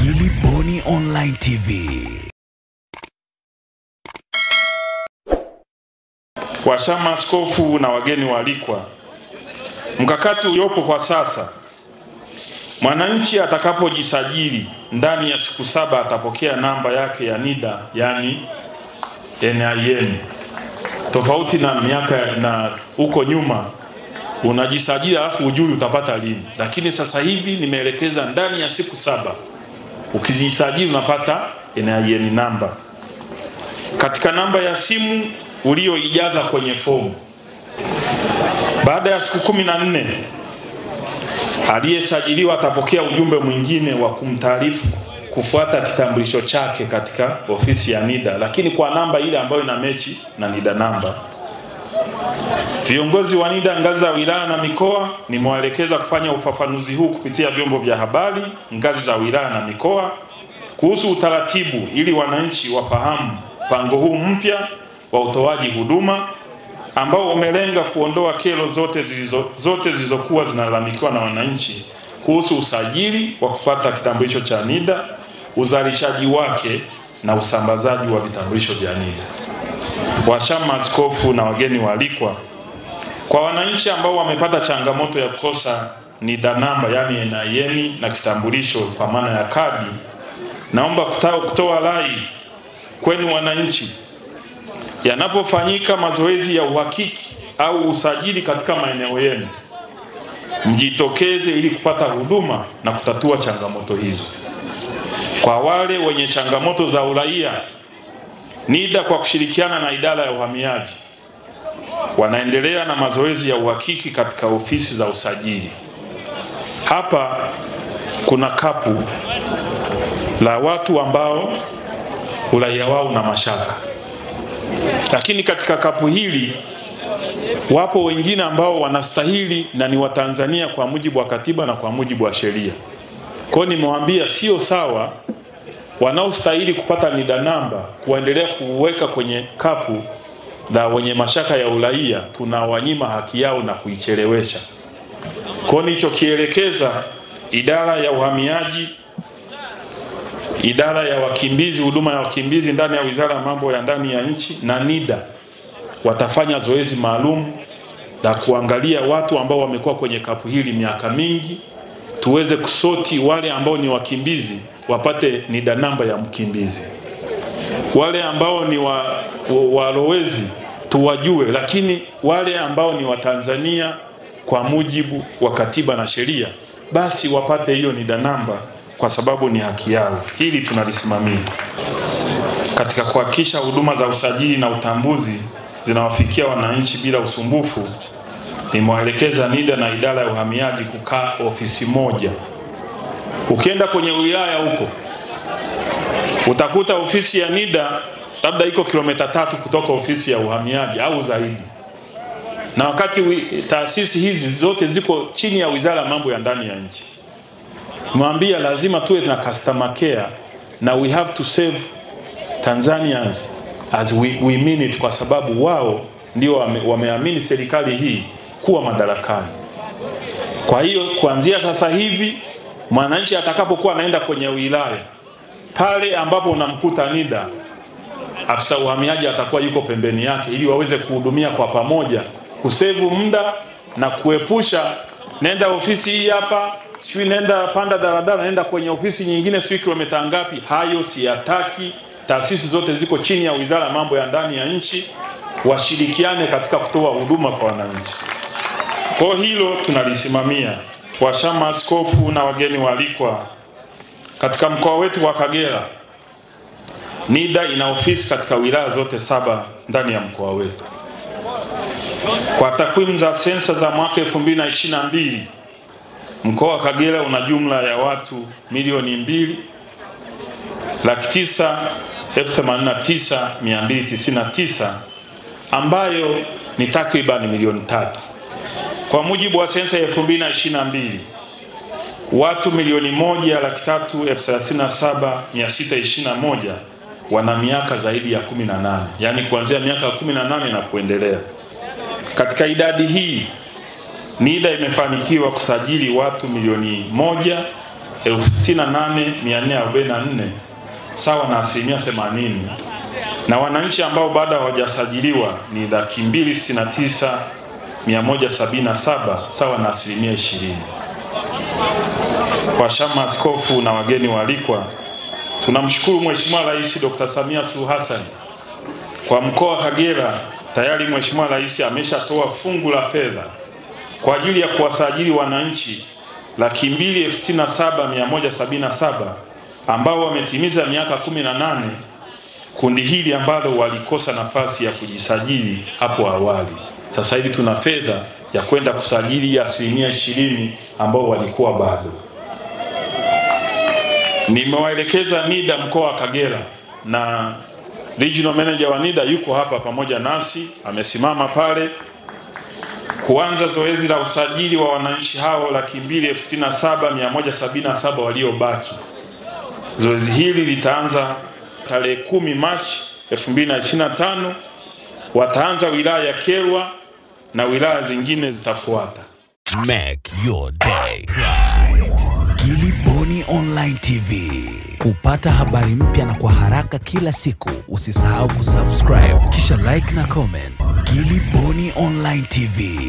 Gilly Bonny Online TV. Washama, askofu na wageni waalikwa, mkakati uliopo kwa sasa, mwananchi atakapojisajili ndani ya siku 7 atapokea namba yake ya NIDA, yani NIN. Tofauti na miaka na huko nyuma unajisajili alafu hujui utapata lini, lakini sasa hivi nimeelekeza ndani ya siku 7 ukijisajili unapata NIN namba. Katika namba ya simu ulioijaza kwenye fomu, baada ya siku 14 aliyesajiliwa atapokea ujumbe mwingine wa kumtaarifu kufuata kitambulisho chake katika ofisi ya NIDA, lakini kwa namba ile ambayo ina mechi na NIDA namba. Viongozi wa NIDA ngazi za wilaya na mikoa nimewaelekeza kufanya ufafanuzi huu kupitia vyombo vya habari ngazi za wilaya na mikoa kuhusu utaratibu, ili wananchi wafahamu mpango huu mpya wa utoaji huduma ambao umelenga kuondoa kero zote zilizokuwa zinalalamikiwa na wananchi kuhusu usajili wa kupata kitambulisho cha NIDA, uzalishaji wake na usambazaji wa vitambulisho vya NIDA. Washama, askofu na wageni waalikwa, kwa wananchi ambao wamepata changamoto ya kukosa NIDA namba, yani NIN na kitambulisho kwa maana ya kadi, naomba kutoa rai kwenu wananchi, yanapofanyika mazoezi ya uhakiki au usajili katika maeneo yenu, mjitokeze ili kupata huduma na kutatua changamoto hizo. Kwa wale wenye changamoto za uraia, NIDA kwa kushirikiana na idara ya uhamiaji wanaendelea na mazoezi ya uhakiki katika ofisi za usajili. Hapa kuna kapu la watu ambao uraia wao una mashaka, lakini katika kapu hili wapo wengine ambao wanastahili na ni Watanzania kwa mujibu wa katiba na kwa mujibu wa sheria. Kwa hiyo nimewaambia sio sawa wanaostahili kupata NIDA namba kuendelea kuweka kwenye kapu la wenye mashaka ya uraia, tunawanyima haki yao na kuichelewesha. Kwa hiyo nilichokielekeza idara ya uhamiaji, idara ya wakimbizi, huduma ya wakimbizi ndani ya Wizara ya Mambo ya Ndani ya Nchi na NIDA watafanya zoezi maalum la kuangalia watu ambao wamekuwa kwenye kapu hili miaka mingi, tuweze kusoti wale ambao ni wakimbizi wapate NIDA namba ya mkimbizi, wale ambao ni walowezi tuwajue, lakini wale ambao ni Watanzania kwa mujibu wa katiba na sheria basi wapate hiyo NIDA namba kwa sababu ni haki yao. Hili tunalisimamia katika kuhakikisha huduma za usajili na utambuzi zinawafikia wananchi bila usumbufu. Nimewaelekeza NIDA na idara ya uhamiaji kukaa ofisi moja. Ukienda kwenye wilaya huko utakuta ofisi ya NIDA labda iko kilomita 3 kutoka ofisi ya uhamiaji au zaidi, na wakati taasisi hizi zote ziko chini ya Wizara ya Mambo ya Ndani ya Nchi. Mwambia lazima tuwe na customer care na we have to save Tanzanians as we mean it, kwa sababu wao ndio wameamini serikali hii kuwa madarakani. Kwa hiyo kuanzia sasa hivi mwananchi atakapokuwa anaenda kwenye wilaya, pale ambapo unamkuta NIDA, afisa uhamiaji atakuwa yuko pembeni yake ili waweze kuhudumia kwa pamoja, kusevu muda na kuepusha nenda ofisi hii hapa, sio nenda panda daladala nenda kwenye ofisi nyingine sio kilomita ngapi. Hayo siyataki. Taasisi zote ziko chini ya Wizara ya Mambo ya Ndani ya Nchi, washirikiane katika kutoa huduma kwa wananchi. Kwa hilo tunalisimamia. Washama, askofu na wageni waalikwa, katika mkoa wetu wa Kagera NIDA ina ofisi katika wilaya zote 7 ndani ya mkoa wetu. Kwa takwimu za sensa za mwaka 2022, mkoa wa Kagera una jumla ya watu 2,989,299 ambayo ni takriban milioni 3. Kwa mujibu wa sensa ya 2022, watu 1,337,621 wana miaka zaidi ya 18, yani kuanzia miaka 18 na kuendelea. Katika idadi hii NIDA imefanikiwa kusajili watu 1,000,000 68,444 sawa na 80%, na wananchi ambao bado hawajasajiliwa ni 269,177 sawa na 20%. Kwa shama askofu na wageni waalikwa, tunamshukuru Mheshimiwa Rais Dr. Samia Suluhu Hassan. Kwa mkoa wa Kagera tayari Mheshimiwa Rais ameshatoa fungu la fedha kwa ajili ya kuwasajili wananchi 267,177 ambao wametimiza miaka 18, kundi hili ambalo walikosa nafasi ya kujisajili hapo awali. Sasa hivi tuna fedha ya kwenda kusajili 20% ambao walikuwa bado. Nimewaelekeza NIDA mkoa wa Kagera, na Regional Manager wa NIDA yuko hapa pamoja nasi, amesimama pale, kuanza zoezi la usajili wa wananchi hao 267,177 waliobaki. Zoezi hili litaanza tarehe 10 Machi 2025. Wataanza wilaya ya Kyerwa na wilaya zingine zitafuata. Make your day right. Gilly Bonny Online TV. Kupata habari mpya na kwa haraka kila siku, usisahau kusubscribe kisha like na comment. Gilly Bonny Online TV.